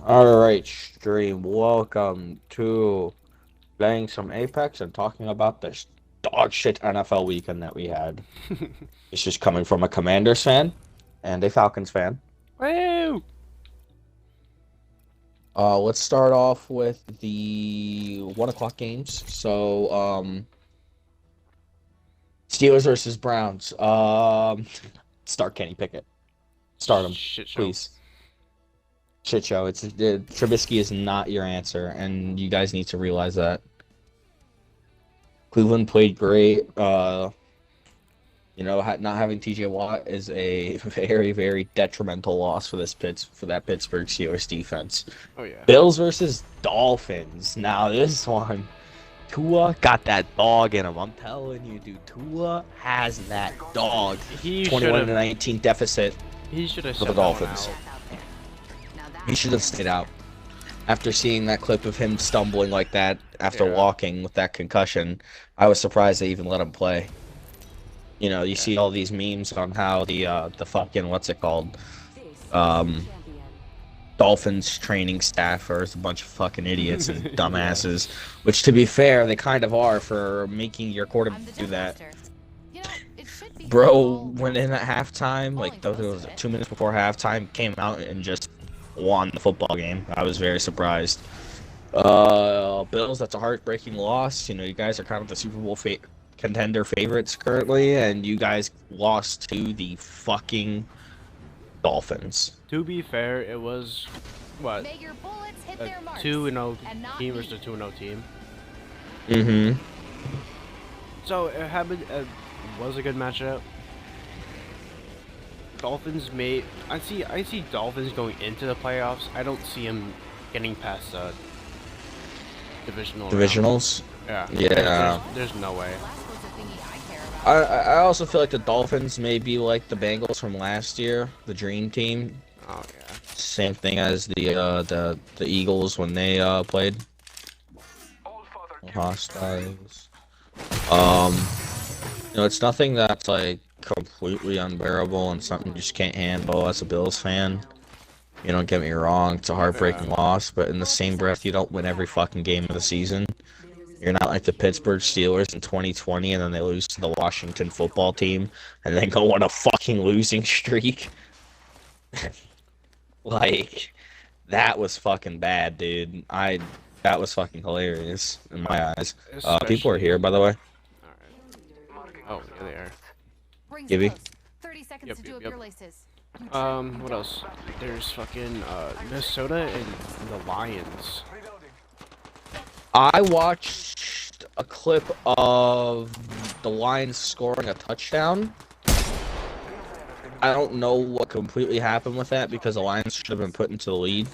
Alright, stream. Welcome to playing some Apex and talking about this dog shit NFL weekend that we had. It's just coming from a Commanders fan and a Falcons fan. Woo! Let's start off with the 1 o'clock games. Steelers versus Browns. Start Kenny Pickett. Start him, Shit show. please. Shit show. Trubisky is not your answer, and you guys need to realize that. Cleveland played great. Not having TJ Watt is a very, very detrimental loss for that Pittsburgh Steelers defense. Oh yeah. Bills versus Dolphins. Now this one, Tua got that dog in him. I'm telling you, dude. Tua has that dog. He 21-19 deficit should have for the Dolphins. He should have stayed out. After seeing that clip of him stumbling like that after walking with that concussion, I was surprised they even let him play. You know, you see all these memes on how the fucking Dolphins training staff are a bunch of fucking idiots and dumbasses. Which, to be fair, they kind of are for making your quarterback do that. Bro went in at halftime, like it was 2 minutes before halftime, came out and just won the football game. I was very surprised. Bills, that's a heartbreaking loss. You know, you guys are kind of the Super Bowl contender favorites currently, and you guys lost to the fucking Dolphins. To be fair, it was what a 2-0 team versus a 2-0 team. Mm-hmm. So it happened. Was a good matchup. Dolphins may. I see Dolphins going into the playoffs. I don't see them getting past divisionals. Round. Yeah. There's no way. I also feel like the Dolphins may be like the Bengals from last year, the Dream Team. Oh yeah. Same thing as the Eagles when they played. Hostiles. It's nothing that's like completely unbearable and something you just can't handle as a Bills fan. You don't get me wrong, it's a heartbreaking loss, but in the same breath, you don't win every fucking game of the season. You're not like the Pittsburgh Steelers in 2020, and then they lose to the Washington football team, and then go on a fucking losing streak. Like, that was fucking bad, dude. That was fucking hilarious in my eyes. People are here, by the way. Oh, yeah, they are. Gibby? 30 seconds to do up your laces. What else? There's fucking Minnesota and the Lions. I watched a clip of the Lions scoring a touchdown. I don't know what completely happened with that because the Lions should have been put into the lead.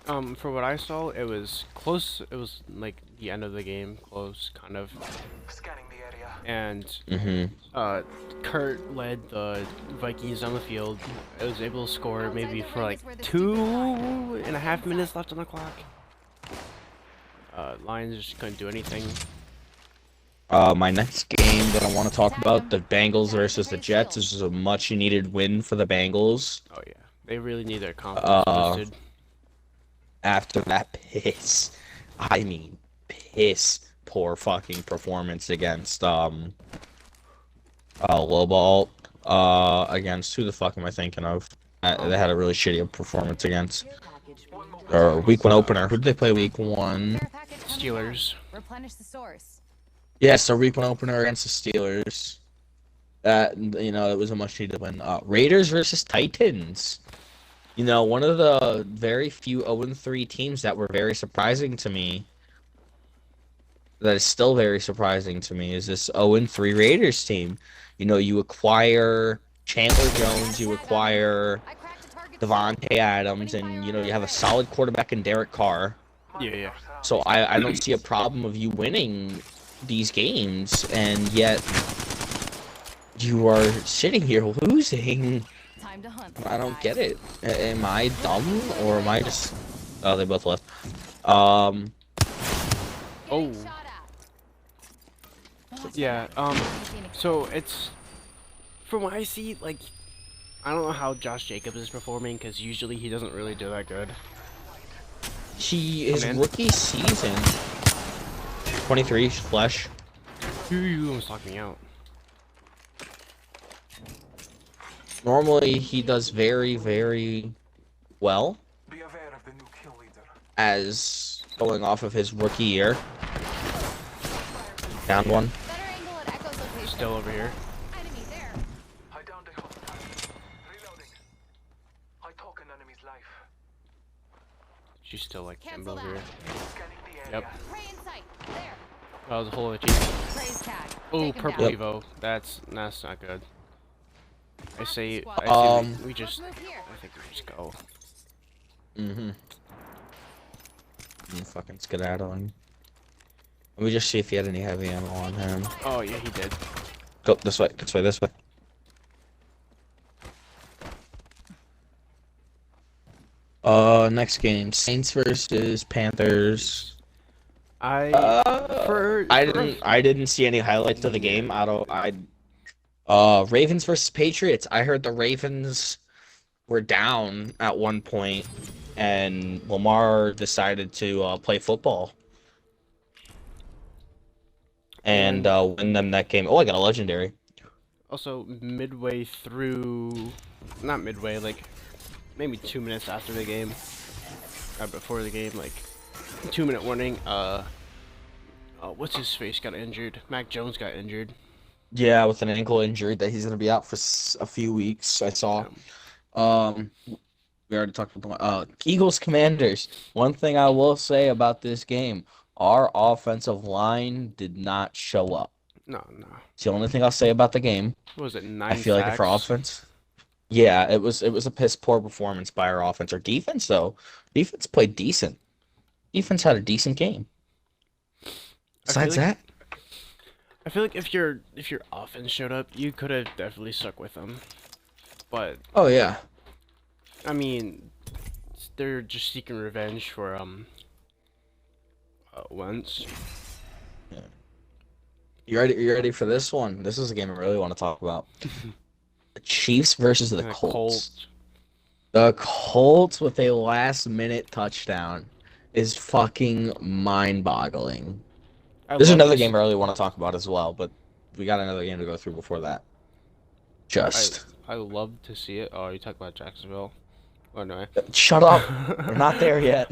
For what I saw, it was close. It was like the end of the game, close, kind of. And Kurt led the Vikings down the field. I was able to score maybe for like 2.5 minutes left on the clock. Lions just couldn't do anything. My next game that I want to talk about, the Bengals versus the Jets, this is a much needed win for the Bengals. Oh yeah, they really need their confidence boosted. After that piss poor fucking performance against Lobalt, against who the fuck am I thinking of? They had a really shitty performance against, or week 1 opener. Who did they play week 1? Steelers. Replenish the source. Yes, so week 1 opener against the Steelers. It was a much needed win. Raiders versus Titans. One of the very few 0-3 teams that were very surprising to me, that is still very surprising to me, is this 0-3 Raiders team. You acquire Chandler Jones, you acquire Devontae Adams, and, you have a solid quarterback in Derek Carr. Yeah. So I don't see a problem of you winning these games, and yet you are sitting here losing. I don't get it. Am I dumb, or am I just... Oh, they both left. Oh. Yeah, so it's... From what I see, like... I don't know how Josh Jacobs is performing because usually he doesn't really do that good. His man. rookie season. 23 flesh. You almost knocked me out. Normally he does very, very well as going off of his rookie year. Down one. Better angle at Echo's location. Still over here. Enemy there. I downed a hostile. Reloading. I took an enemy's life. She's still like Cancel over here. that. Scanning the area. Yep. Prey in sight. There. That was a whole achievement. Prey's tag. Oh, Take him purple down. Evo. That's not good. I say we just. Let's move here. I think we just go. Mm-hmm. Fucking skedaddling. Let me just see if he had any heavy ammo on him. Oh yeah, he did. Go this way, this way, this way. Next game, Saints versus Panthers. I didn't see any highlights of the game. Ravens versus Patriots. I heard the Ravens were down at one point, and Lamar decided to play football and win them that game. Oh, I got a legendary. Also, midway through, not midway, like maybe 2 minutes after the game, before the game, like 2-minute warning. What's his face got injured? Mac Jones got injured. Yeah, with an ankle injury that he's gonna be out for a few weeks. I saw. We already talked about the Eagles Commanders. One thing I will say about this game, our offensive line did not show up. No. It's the only thing I'll say about the game. What was it, 9 I feel like for offense, yeah, it was a piss poor performance by our offense. Our defense, though, defense played decent. Defense had a decent game. Besides that, I feel like if your offense showed up, you could have definitely stuck with them. But oh yeah, I mean, they're just seeking revenge for Wentz. yeah. You ready for this one? This is a game I really want to talk about. The Chiefs versus the Colts. The Colts with a last-minute touchdown is fucking mind-boggling. There's another game I really want to talk about as well, but we got another game to go through before that. I love to see it. Oh, you talk about Jacksonville. Oh no. Shut up. We're not there yet.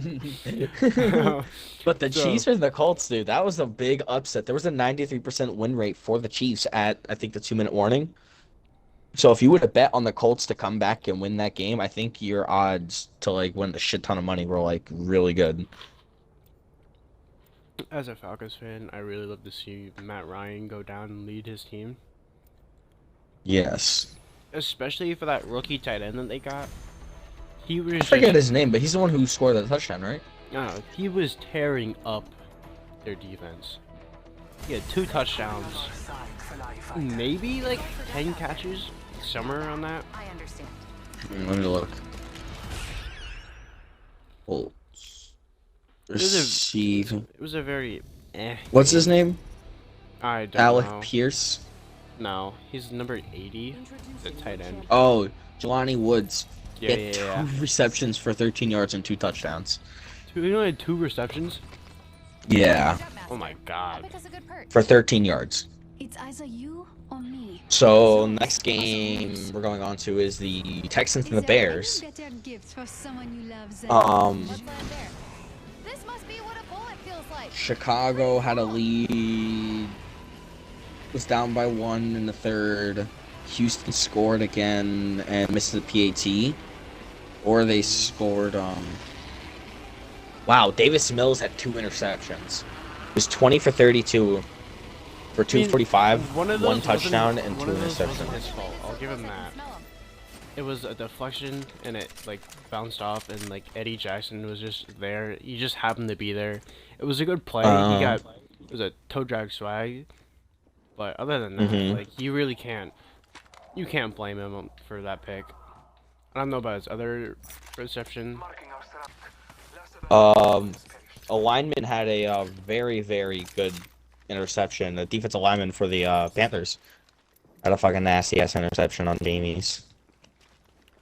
But the Chiefs or the Colts, dude, that was a big upset. There was a 93% win rate for the Chiefs at, I think, the 2-minute warning. So if you would have bet on the Colts to come back and win that game, I think your odds to like win a shit ton of money were like really good. As a Falcons fan, I really love to see Matt Ryan go down and lead his team. Yes. Especially for that rookie tight end that they got. He was I forget his name, but he's the one who scored the touchdown, right? No, he was tearing up their defense. He had 2 touchdowns. Maybe like 10 catches, somewhere around that. I understand. Let me look. Colts. Receive. It was a very What's his name? I don't Alec know. Pierce? No, he's number 80, the tight end. Oh, Jelani Woods. Yeah, He had 2 receptions for 13 yards and 2 touchdowns. He only had 2 receptions? Yeah. Oh my god. Epic is a good perk. For 13 yards. It's either you or me. So, next game we're going on to is the Texans and the Bears. What's land there? This must be what a bullet feels like. Chicago had a lead. Was down by 1 in the third. Houston scored again and missed the PAT. Or they scored, Wow, Davis Mills had 2 interceptions. It was 20 for 32 for 245, 1 touchdown, and 2 interceptions. Wasn't his fault. I'll give him that. It was a deflection, and it like bounced off, and like Eddie Jackson was just there. He just happened to be there. It was a good play. It was a toe drag swag, but other than that, like you really can't blame him for that pick. I don't know about his other reception. A lineman had a very, very good interception. The defensive lineman for the Panthers had a fucking nasty ass interception on Jamie's.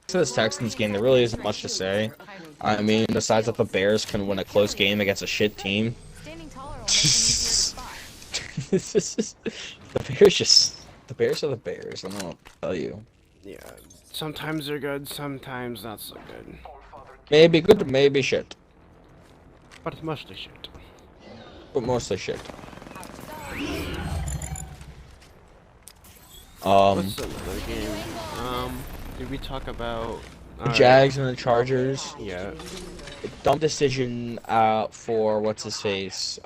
To this Texans game, there really isn't much to say. I mean, besides that the Bears can win a close game against a shit team. Standing taller will make them easier to spot. The Bears are the Bears. I don't know what to tell you. Yeah, sometimes they're good, sometimes not so good. Maybe good, maybe shit, But mostly shit. but mostly shit. What's another game? Did we talk about... The Jags and the Chargers. Yeah. Dumb decision for what's his face,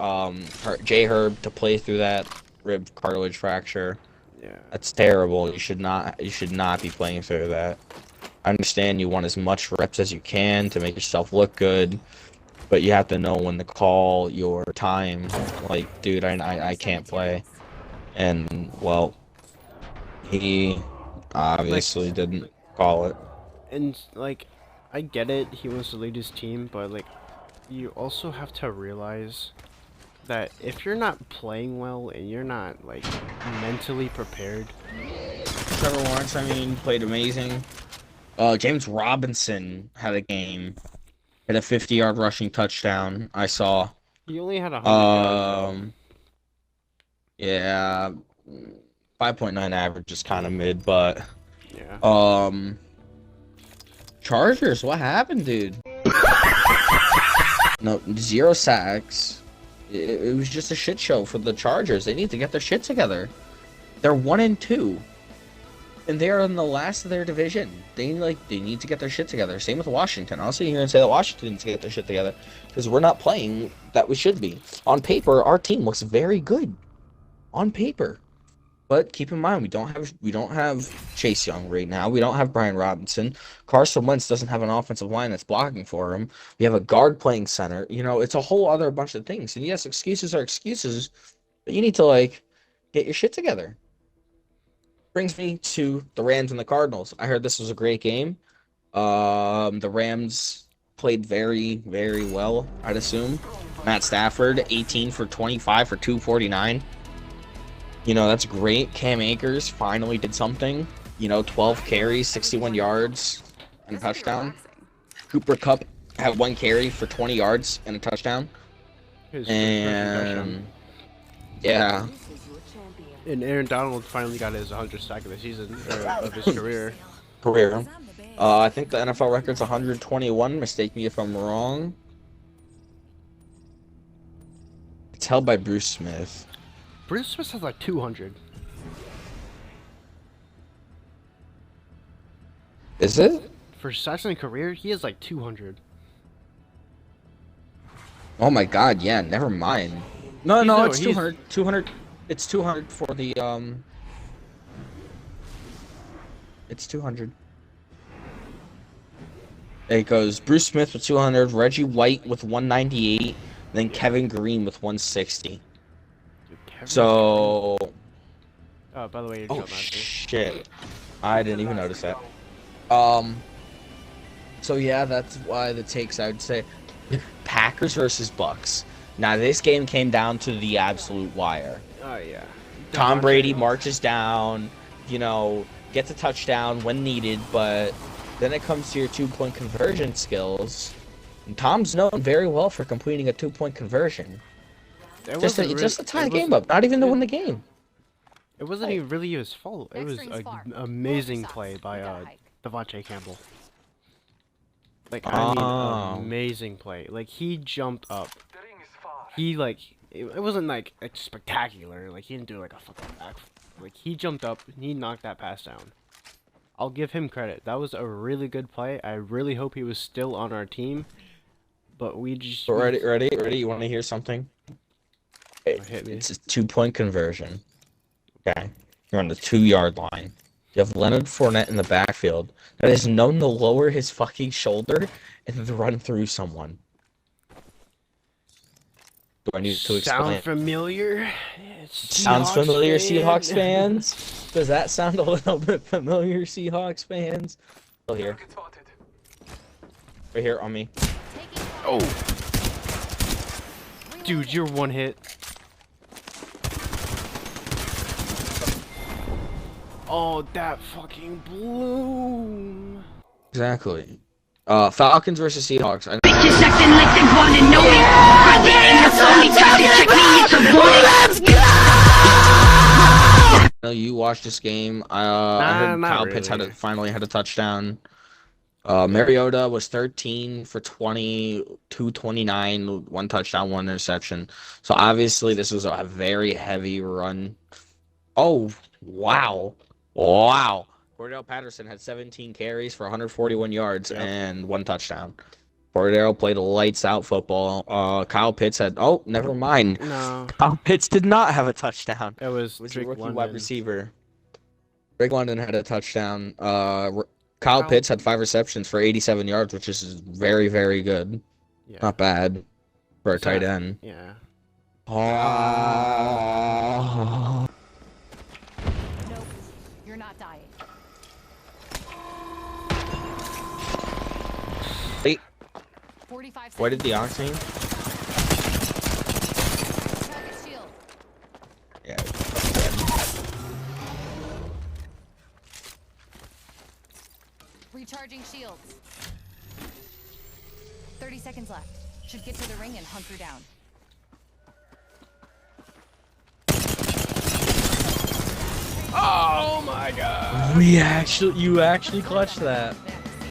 J Herb to play through that rib cartilage fracture. Yeah. That's terrible. You should not be playing through that. I understand you want as much reps as you can to make yourself look good, but you have to know when to call your time. Like, dude, I can't play. And well, he obviously didn't call it. And, like, I get it, he wants to lead his team, but, like, you also have to realize that if you're not playing well and you're not, like, mentally prepared... Trevor Lawrence, I mean, played amazing. James Robinson had a game. Had a 50-yard rushing touchdown, I saw. He only had 100 yards, Yeah, 5.9 average is kind of mid, but... Yeah. Chargers, what happened, dude? No, 0 sacks. It was just a shit show for the Chargers. They need to get their shit together. They're 1-2, and they are in the last of their division. They need to get their shit together. Same with Washington. I'll sit here and say that Washington needs to get their shit together because we're not playing that we should be. On paper, our team looks very good. On paper. But keep in mind, we don't have Chase Young right now. We don't have Brian Robinson. Carson Wentz doesn't have an offensive line that's blocking for him. We have a guard playing center. You know, it's a whole other bunch of things. And yes, excuses are excuses, but you need to like get your shit together. Brings me to the Rams and the Cardinals. I heard this was a great game. The Rams played very, very well, I'd assume. Matt Stafford, 18 for 25 for 249. You know, that's great. Cam Akers finally did something. You know, 12 carries, 61 yards, and a touchdown. Cooper Kupp had 1 carry for 20 yards and a touchdown. And yeah. And Aaron Donald finally got his 100th sack of the season, or of his career. I think the NFL record's 121. Mistake me if I'm wrong. It's held by Bruce Smith. Bruce Smith has like 200. Is it? For sacks in a career, he has like 200. Oh my god, yeah, never mind. No, it's 200. 200. It's 200 for the, It's 200. It goes Bruce Smith with 200, Reggie White with 198, then Kevin Green with 160. So... Oh, by the way, you're oh, shit. I didn't even notice that. So yeah, that's why the takes, I would say, Packers versus Bucks. Now, this game came down to the absolute wire. Oh, yeah. Tom Brady marches down, you know, gets a touchdown when needed, but then it comes to your 2-point conversion skills. And Tom's known very well for completing a 2-point conversion. Just to tie the game up, not even to win the game. It wasn't even really his fault. It was an amazing play by Devontae Campbell. Like, I mean, amazing play. Like, he jumped up. He, like, it wasn't, like, spectacular. Like, he didn't do, like, a fucking back. Like, he jumped up, and he knocked that pass down. I'll give him credit. That was a really good play. I really hope he was still on our team. But we just... Ready? You want to hear something? It's a 2-point conversion. Okay. You're on the 2-yard line. You have Leonard Fournette in the backfield that is known to lower his fucking shoulder and run through someone. Do I need to explain? Sound familiar? Sounds familiar, Seahawks fans? Does that sound a little bit familiar, Seahawks fans? Oh, here. Right here on me. Oh. Dude, you're one hit. Oh, that fucking bloom. Exactly. Falcons versus Seahawks. I Bitches acting like they wanna know me. But they ain't the only time to check me. It's a warning. Let's go! know you watched this game. I heard not Kyle Pitts really. finally had a touchdown. Mariota was 13 for 20, 229, one touchdown, one interception. So obviously this was a very heavy run. Oh, wow. Wow. Cordell Patterson had 17 carries for 141 yards and one touchdown. Cordell played lights out football. Kyle Pitts had, oh, never mind. No, Kyle Pitts did not have a touchdown. it was It was a Drake rookie London. wide receiver. Drake London had a touchdown. Kyle Pitts had 5 receptions for 87 yards, which is very, very good. Yeah. Not bad for a tight end. Yeah. Oh. Nope. You're not dying. Wait, 45 seconds. what did the Oxy? Target shield. Yeah. Recharging shields. 30 seconds left. Should get to the ring and hunker down. Oh my god! You actually clutched that.